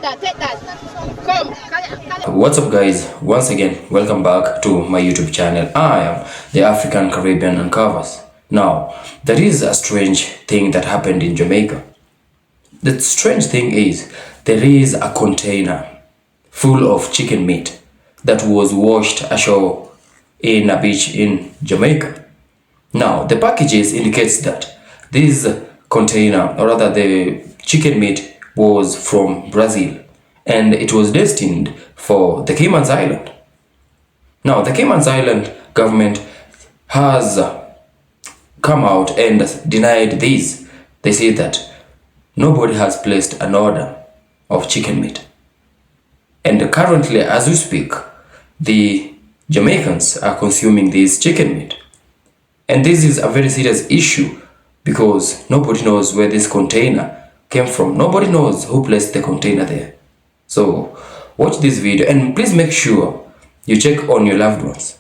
take that. Come. What's up guys, once again welcome back to my YouTube channel. I am the African Caribbean Uncovers. Now there is a strange thing that happened in Jamaica. The strange thing is there is a container full of chicken meat that was washed ashore in a beach in Jamaica. Now the packages indicates that this container, or rather the chicken meat, was from Brazil and it was destined for the Cayman Island. Now the Cayman Island government has come out and denied this. They say that nobody has placed an order of chicken meat. And currently, as we speak, the Jamaicans are consuming this chicken meat. And this is a very serious issue because nobody knows where this container came from. Nobody knows who placed the container there. So watch this video and please make sure you check on your loved ones.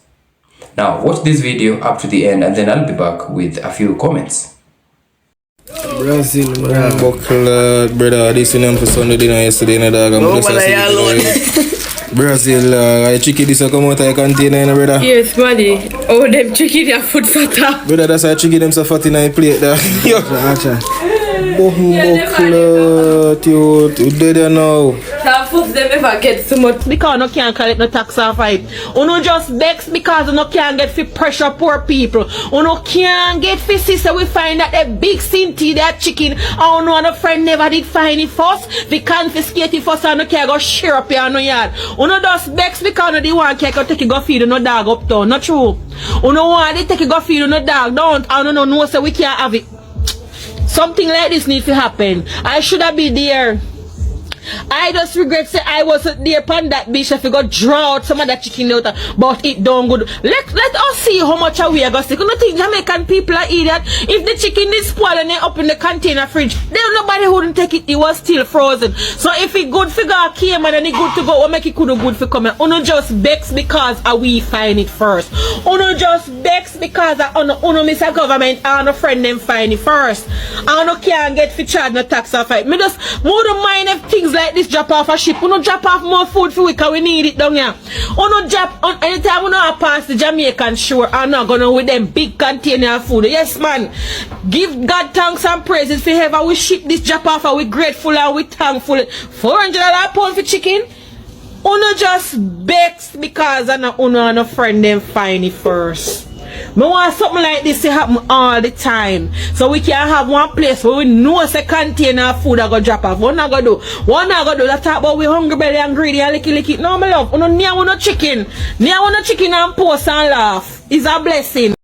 Now watch this video up to the end and then I'll be back with a few comments. Brazil, man, buckle, brother. This one for Sunday dinner yesterday, no dog. No, man, I alone. Brazil, I chicken this come out of container, brother. Yes, buddy. Oh, them chicken their food fatter. Brother, that's why chicken them so fat in a plate, there. Yo, buckle, you dead now. Some foods them ever get so much because no can't collect no tax off it. Uno just vex because no can't get fi pressure poor people. Uno can't get fi sister we find that the big Cinti that chicken and uno and a friend never did find it first. We confiscate it first and no can't go share up here no yard. Uno just vex because no the one can't go take it go feed no dog uptown. Not true. Uno want it take it go feed no dog don't and uno know so we can't have it. Something like this need to happen. I should have been there. I just regret say I wasn't there upon that beach if we got draw out some of that chicken out, but it done good. Let us see how much we are going to see. You think Jamaican people are idiot? If the chicken is spoiled and they up in the container fridge, then nobody wouldn't take it. It was still frozen. So if it good for go came and it good to go, what make it good for come? Uno just begs because we find it first. Uno just begs because uno miss a government and a friend them find it first. And uno can't get for charge no tax off it. Me just more don't mind if things like this drop off a ship. Uno drop off more food for we because we need it down here. Uno drop on anytime we know pass the Jamaican shore and not gonna with them big container of food. Yes man. Give God thanks and praises for ever we ship this drop off and we grateful and we thankful. $400 a pound for chicken. Uno just begs because uno and a friend them find it first. Me want something like this to happen all the time. So we can have one place where we know a container of food that go drop off. What not gonna do? What not gonna do? That talk about we hungry belly and greedy and licky it. No, my love. Uno near uno chicken. Near uno chicken and post and laugh. It's a blessing.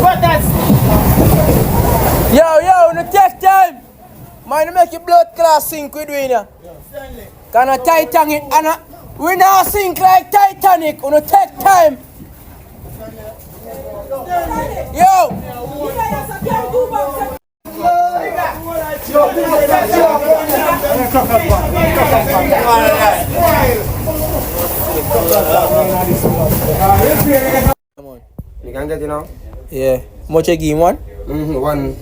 But that's yo, no take time. Mind make your blood class sink with doing ya. Can a Titanic and we now sink like Titanic. We no take time. Yo. Come on. You can get it now? Yeah. Much a game one? One.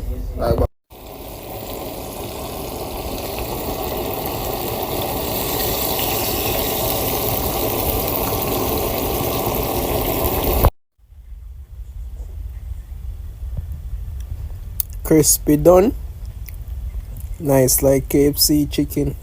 Crispy done. Nice like KFC chicken.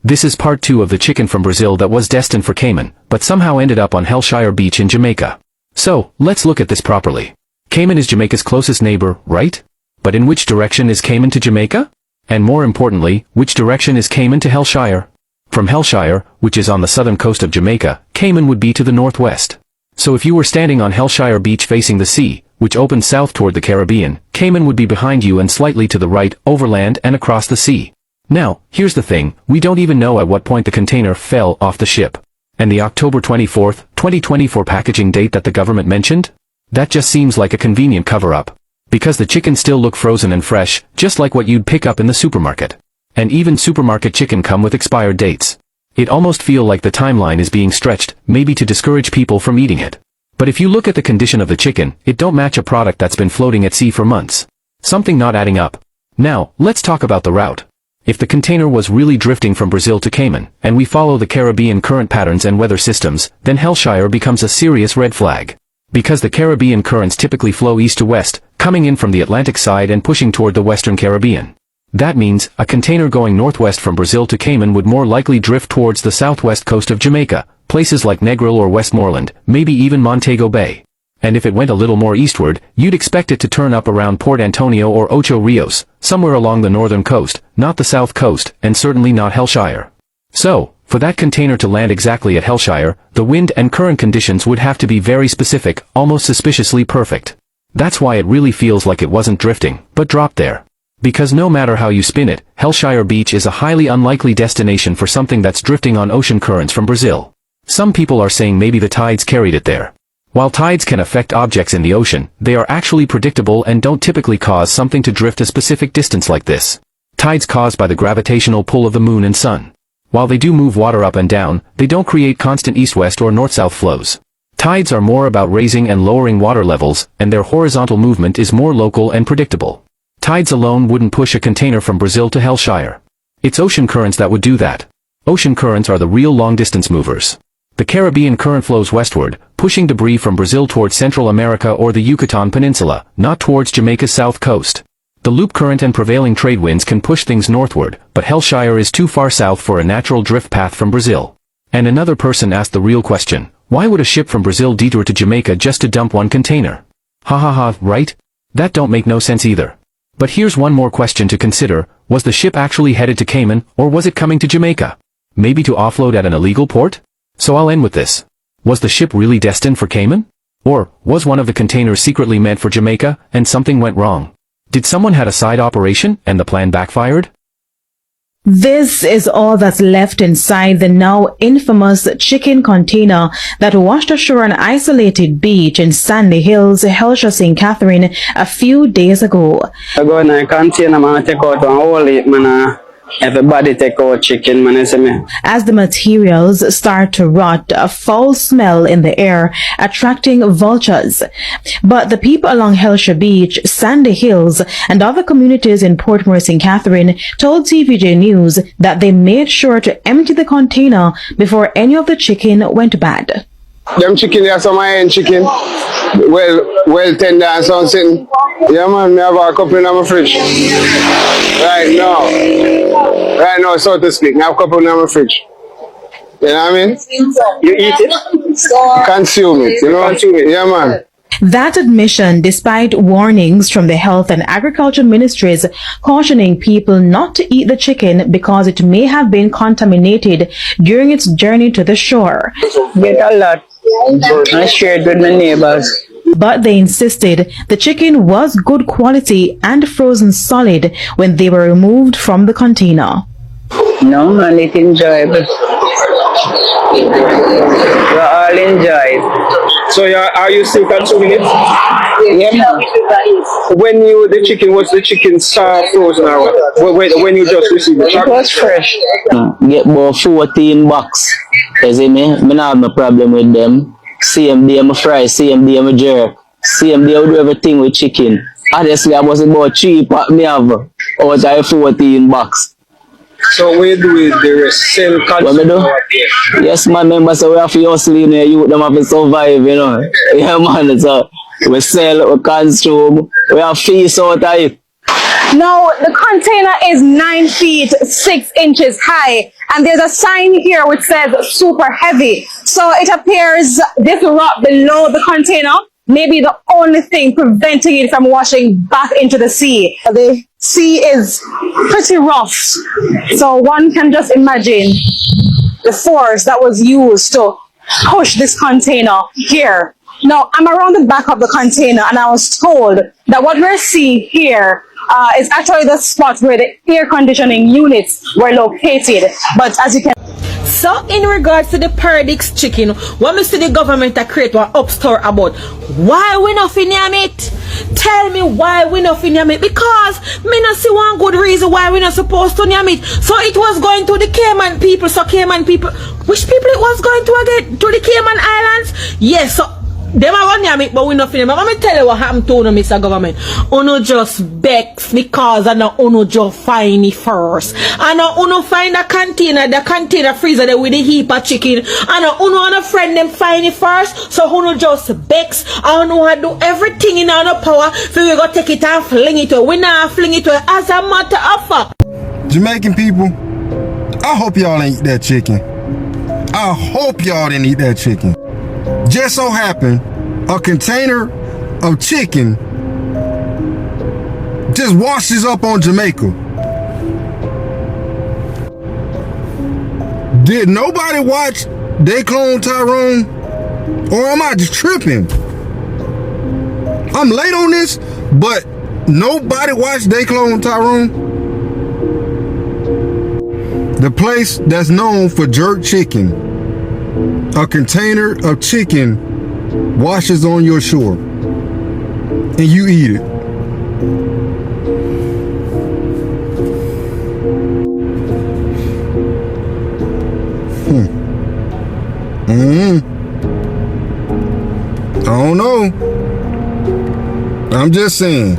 This is part 2 of the chicken from Brazil that was destined for Cayman, but somehow ended up on HELLSHIRE beach in Jamaica. So, let's look at this properly. Cayman is Jamaica's closest neighbor, right? But in which direction is Cayman to Jamaica? And more importantly, which direction is Cayman to HELLSHIRE? From HELLSHIRE, which is on the southern coast of Jamaica, Cayman would be to the northwest. So if you were standing on HELLSHIRE beach facing the sea, which opens south toward the Caribbean, Cayman would be behind you and slightly to the right, overland and across the sea. Now, here's the thing, we don't even know at what point the container fell off the ship. And the October 24th, 2024 packaging date that the government mentioned? That just seems like a convenient cover-up. Because the chicken still look frozen and fresh, just like what you'd pick up in the supermarket. And even supermarket chicken come with expired dates. It almost feel like the timeline is being stretched, maybe to discourage people from eating it. But if you look at the condition of the chicken, it don't match a product that's been floating at sea for months. Something not adding up. Now, let's talk about the route. If the container was really drifting from Brazil to Cayman, and we follow the Caribbean current patterns and weather systems, then HELLSHIRE becomes a serious red flag. Because the Caribbean currents typically flow east to west, coming in from the Atlantic side and pushing toward the Western Caribbean. That means, a container going northwest from Brazil to Cayman would more likely drift towards the southwest coast of Jamaica, places like Negril or Westmoreland, maybe even Montego Bay. And if it went a little more eastward, you'd expect it to turn up around Port Antonio or Ocho Rios, somewhere along the northern coast, not the south coast, and certainly not HELLSHIRE. So, for that container to land exactly at HELLSHIRE, the wind and current conditions would have to be very specific, almost suspiciously perfect. That's why it really feels like it wasn't drifting, but dropped there. Because no matter how you spin it, HELLSHIRE Beach is a highly unlikely destination for something that's drifting on ocean currents from Brazil. Some people are saying maybe the tides carried it there. While tides can affect objects in the ocean, they are actually predictable and don't typically cause something to drift a specific distance like this. Tides caused by the gravitational pull of the moon and sun. While they do move water up and down, they don't create constant east-west or north-south flows. Tides are more about raising and lowering water levels, and their horizontal movement is more local and predictable. Tides alone wouldn't push a container from Brazil to HELLSHIRE. It's ocean currents that would do that. Ocean currents are the real long-distance movers. The Caribbean current flows westward, pushing debris from Brazil towards Central America or the Yucatan Peninsula, not towards Jamaica's south coast. The loop current and prevailing trade winds can push things northward, but HELLSHIRE is too far south for a natural drift path from Brazil. And another person asked the real question, why would a ship from Brazil detour to Jamaica just to dump one container? Ha ha ha, right? That don't make no sense either. But here's one more question to consider, was the ship actually headed to Cayman, or was it coming to Jamaica? Maybe to offload at an illegal port? So I'll end with this. Was the ship really destined for Cayman? Or, was one of the containers secretly meant for Jamaica, and something went wrong? Did someone had a side operation, and the plan backfired? This is all that's left inside the now infamous chicken container that washed ashore an isolated beach in Sandy Hills, HELLSHIRE, St. Catherine a few days ago. I go in a container, man, take out and hold it, man. Everybody take out chicken, man, see me. As the materials start to rot, a foul smell in the air, attracting vultures. But the people along HELLSHIRE Beach, Sandy Hills, and other communities in Portmore, St. Catherine told TVJ News that they made sure to empty the container before any of the chicken went bad. Them chicken, there's some iron chicken. Well tender and something. Yeah, man, I have a couple in my fridge. Right now, so to speak. I have a couple in my fridge. You know what I mean? You eat it? Consume it, you know? Consume it. Yeah, man. That admission, despite warnings from the Health and Agriculture Ministries cautioning people not to eat the chicken because it may have been contaminated during its journey to the shore. Get a lot. I shared with my neighbors. But they insisted the chicken was good quality and frozen solid when they were removed from the container. No, man, it's enjoyable. We all enjoy it. So, are you still consuming it? Yeah, man. When the chicken, was the chicken frozen or what? When you just received it? It was fresh. Get about 14 bucks. You see me? I don't have no problem with them. Same day I fry, same day I jerk. Same day I do everything with chicken. Honestly, I was about 3 pack me have out of 14 bucks. So we do it, the rest, sell consume. Yes, my members, so we have to hustle in here, you them have to survive, you know. Yeah, man, so we sell, we consume, we have feast out of it. Now, the container is 9 feet 6 inches high, and there's a sign here which says super heavy. So it appears this rock below the container may be the only thing preventing it from washing back into the sea. The sea is pretty rough, so one can just imagine the force that was used to push this container here. Now, I'm around the back of the container, and I was told that what we're seeing here is actually the spot where the air conditioning units were located. But as you can... So in regards to the Paradix chicken, when we see the government that create one upstore about why we not name it? Tell me why we not name it, because me not see one good reason why we not supposed to name it. So it was going to the Cayman people. So Cayman people, which people it was going to again? To the Cayman Islands? Yes, so Them are run me, but we not feeling. But let me tell you what happened to Uno, Mr. Government. Uno just begs because and Uno just find it first. And Uno find the container freezer there with the heap of chicken. And Uno and a friend them find it first. So Uno just begs. And Uno do everything in our power. So we go take it and fling it away. We not fling it away as a matter of fact. Jamaican people, I hope y'all ain't eat that chicken. I hope y'all didn't eat that chicken. Just so happened, a container of chicken just washes up on Jamaica. Did nobody watch They Clone Tyrone? Or am I just tripping? I'm late on this, but nobody watched They Clone Tyrone? The place that's known for jerk chicken. A container of chicken washes on your shore and you eat it. I don't know. I'm just saying.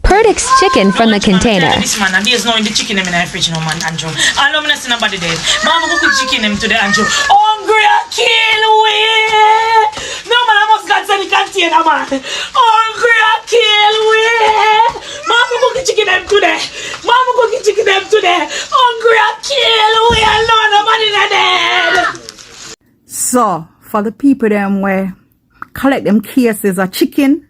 Perdix chicken from the container. This man, and there's no in the chicken in the fridge, no man, Andrew. I know I'm not seeing nobody dead. Mama go cook chicken them today, Andrew. Hungry, I kill we. No man, I must get to the container, man. Hungry, I kill we. Mama go cook chicken them today. Mama go cook chicken them today. Hungry, I kill we. I know nobody dead. So, for the people them where collect them cases of chicken,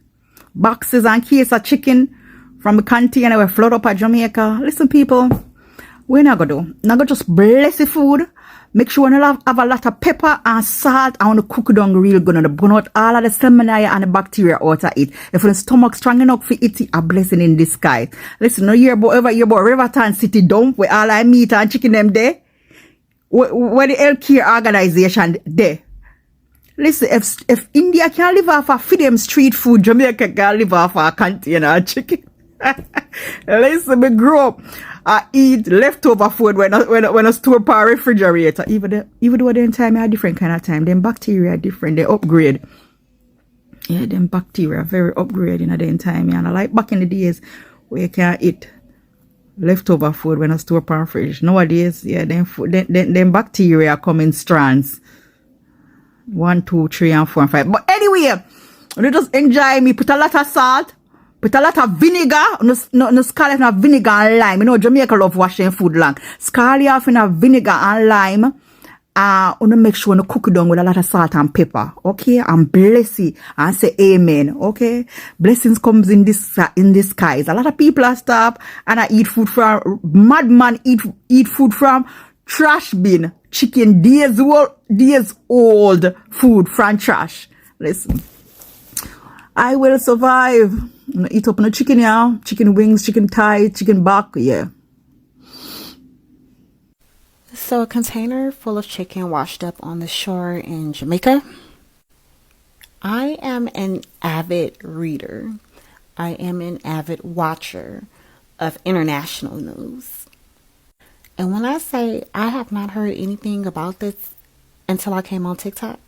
boxes and cases of chicken from the container we flood up at Jamaica. Listen, people, we're not gonna do. Not gonna just bless the food. Make sure you have a lot of pepper and salt. I want to cook it down real good and burn out all of the salmonella and the bacteria out of it. If the stomach strong enough for it, a blessing in disguise. Listen, no hear about Riverton City dump where all I meat and chicken them there. Where the healthcare organization there. Listen, if India can live off of feed them street food, Jamaica can live off of a container of chicken. Listen, me grow up, I eat leftover food when I store per refrigerator. Even though the time are different kind of time, them bacteria are different, they upgrade. Yeah, them bacteria are very upgrading at the time. And I like back in the days where you can eat leftover food when I store per fridge. Nowadays, yeah, them bacteria come in strands. 1, 2, 3, and 4, and 5. But anyway, you just enjoy me. Put a lot of salt. Put a lot of vinegar. No scarlet and vinegar and lime. You know, Jamaica love washing food long. Scarlet off in a vinegar and lime. You make sure you cook it down with a lot of salt and pepper. Okay? And bless it. And say amen. Okay? Blessings comes in disguise. A lot of people are starved and I eat food from, madman eat food from trash bin. Chicken days old food from trash. Listen. I will survive. I'm gonna eat up on the chicken, yeah. Chicken wings, chicken thigh, chicken back, yeah. So a container full of chicken washed up on the shore in Jamaica. I am an avid reader. I am an avid watcher of international news. And when I say I have not heard anything about this until I came on TikTok.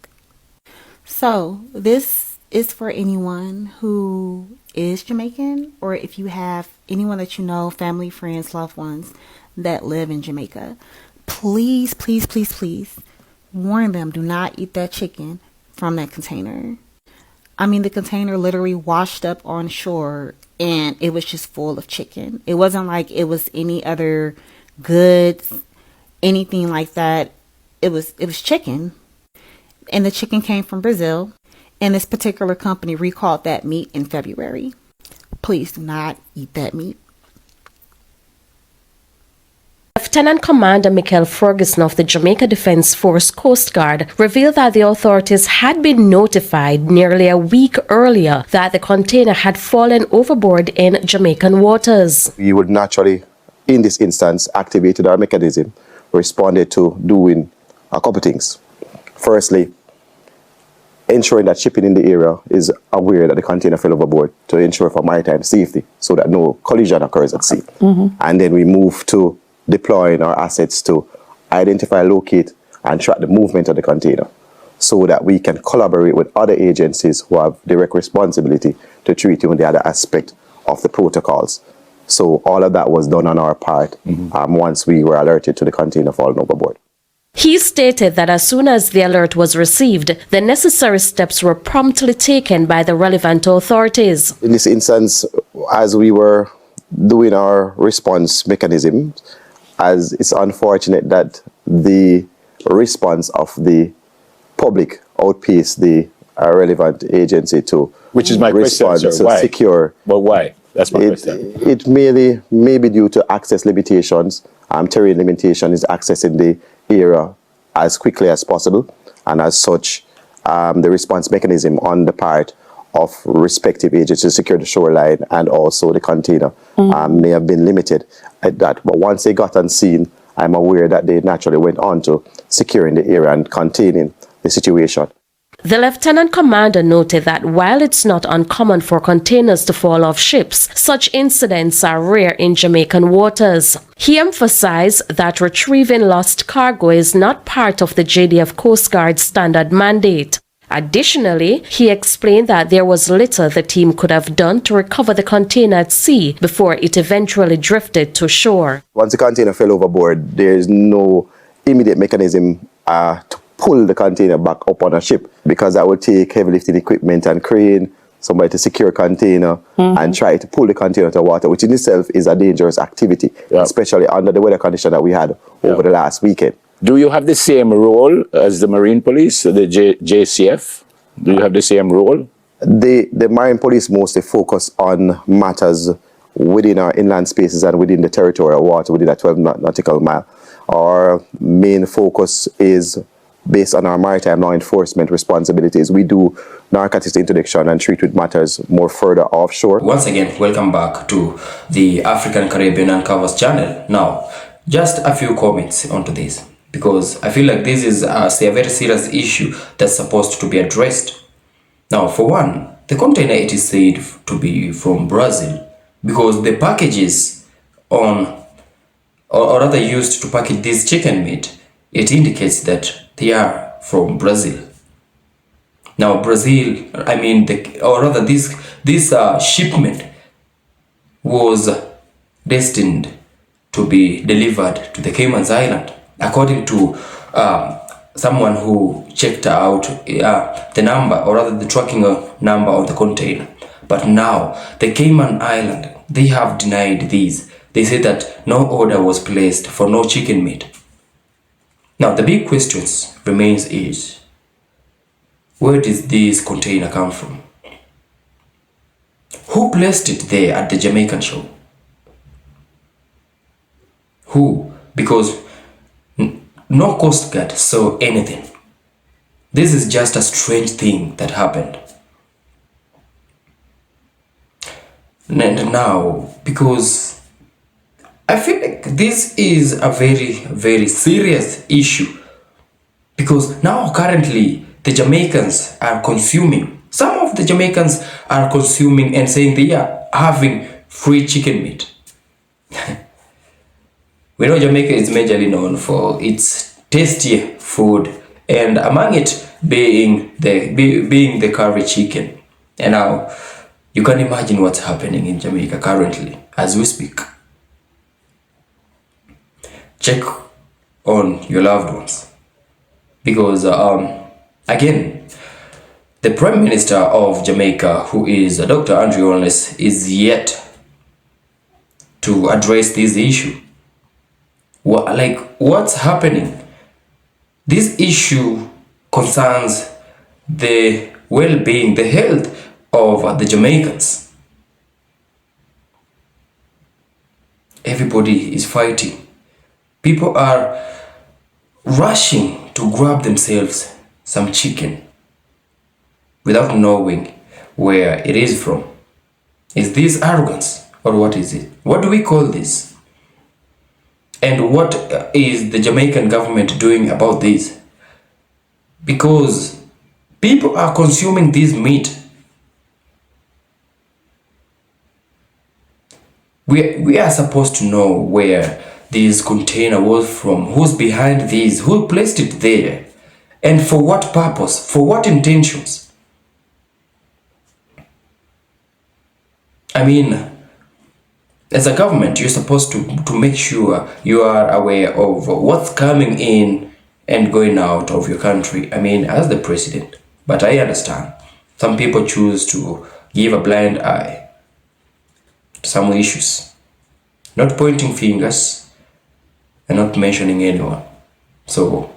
So this is for anyone who is Jamaican, or if you have anyone that you know, family, friends, loved ones that live in Jamaica. Please, please, please, please warn them, do not eat that chicken from that container. I mean, the container literally washed up on shore and it was just full of chicken. It wasn't like it was any other goods, anything like that. It was chicken. And the chicken came from Brazil. And this particular company recalled that meat in February. Please do not eat that meat. Lieutenant Commander Michael Ferguson of the Jamaica Defence Force Coast Guard revealed that the authorities had been notified nearly a week earlier that the container had fallen overboard in Jamaican waters. We would naturally, in this instance, activated our mechanism, responded to doing a couple things. Firstly, ensuring that shipping in the area is aware that the container fell overboard to ensure for maritime safety so that no collision occurs at sea. And then we move to deploying our assets to identify, locate, and track the movement of the container. so that we can collaborate with other agencies who have direct responsibility to treat even the other aspect of the protocols. So all of that was done on our part once we were alerted to the container falling overboard. He stated that as soon as the alert was received, the necessary steps were promptly taken by the relevant authorities. In this instance, as we were doing our response mechanism, as it's unfortunate that the response of the public outpaced the relevant agency to which is my respond question, sir. to Why? secure. But why? That's my question. It may be due to access limitations. Terrain limitation is accessing the area as quickly as possible, and as such, the response mechanism on the part of respective agencies to secure the shoreline and also the container may have been limited at that. But once they got on scene, I'm aware that they naturally went on to securing the area and containing the situation. The Lieutenant Commander noted that while it's not uncommon for containers to fall off ships, such incidents are rare in Jamaican waters. He emphasized that retrieving lost cargo is not part of the JDF Coast Guard standard mandate. Additionally, he explained that there was little the team could have done to recover the container at sea before it eventually drifted to shore. Once the container fell overboard, there is no immediate mechanism to pull the container back up on a ship, because that would take heavy lifting equipment and crane, somebody to secure container and try to pull the container to water, which in itself is a dangerous activity, especially under the weather condition that we had over the last weekend. Do you have the same role as the Marine Police, the JCF? Do you have the same role? The Marine Police mostly focus on matters within our inland spaces and within the territorial water, within a 12 nautical mile. Our main focus is based on our maritime law enforcement responsibilities. We do narcotics interdiction and treat with matters more further offshore. Once again, welcome back to the African, Caribbean and Covers channel. Now, just a few comments onto this, because I feel like this is a very serious issue that's supposed to be addressed. Now, for one, the container, it is said to be from Brazil, because the packages on, or rather used to package this chicken meat, it indicates that they are from Brazil. Now, Brazil, I mean, this shipment was destined to be delivered to the Cayman Island, according to someone who checked out the number, or rather the tracking number of the container. But now, the Cayman Island, they have denied these. They say that no order was placed for no chicken meat. Now, the big questions remains is, where did this container come from? Who placed it there at the Jamaican shore? Who? Because no Coast Guard saw anything. This is just a strange thing that happened. And now, because I feel like this is a very, very serious issue, because now currently the Jamaicans are consuming, some of the Jamaicans are consuming and saying they are having free chicken meat. We know Jamaica is majorly known for its tasty food, and among it being the curry chicken. And now you can imagine what's happening in Jamaica currently as we speak. Check on your loved ones, because again, the Prime Minister of Jamaica, who is Dr. Andrew Holness, is yet to address this issue. What's happening? This issue concerns the well-being, the health of the Jamaicans. Everybody is fighting. People are rushing to grab themselves some chicken without knowing where it is from. Is this arrogance, or what is it? What do we call this? And what is the Jamaican government doing about this? Because people are consuming this meat. We are supposed to know where this container was from, who's behind this, who placed it there, And for what purpose? For what intentions? I mean, as a government, you're supposed to make sure you are aware of what's coming in and going out of your country. I mean, as the president. But I understand. Some people choose to give a blind eye to some issues. Not pointing fingers and not mentioning anyone. So,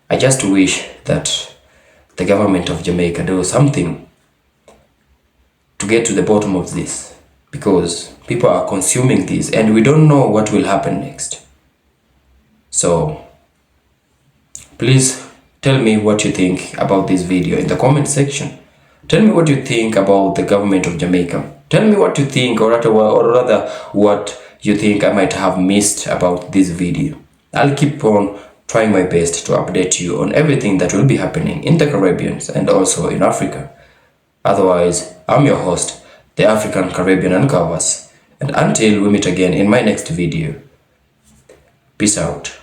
I just wish that the government of Jamaica does something to get to the bottom of this, because people are consuming this and we don't know what will happen next. So please tell me what you think about this video in the comment section. Tell me what you think about the government of Jamaica. Tell me what you think, or rather what you think I might have missed about this video. I'll keep on trying my best to update you on everything that will be happening in the Caribbean and also in Africa. Otherwise, I'm your host, the African Caribbean Uncovers, and until we meet again in my next video, peace out.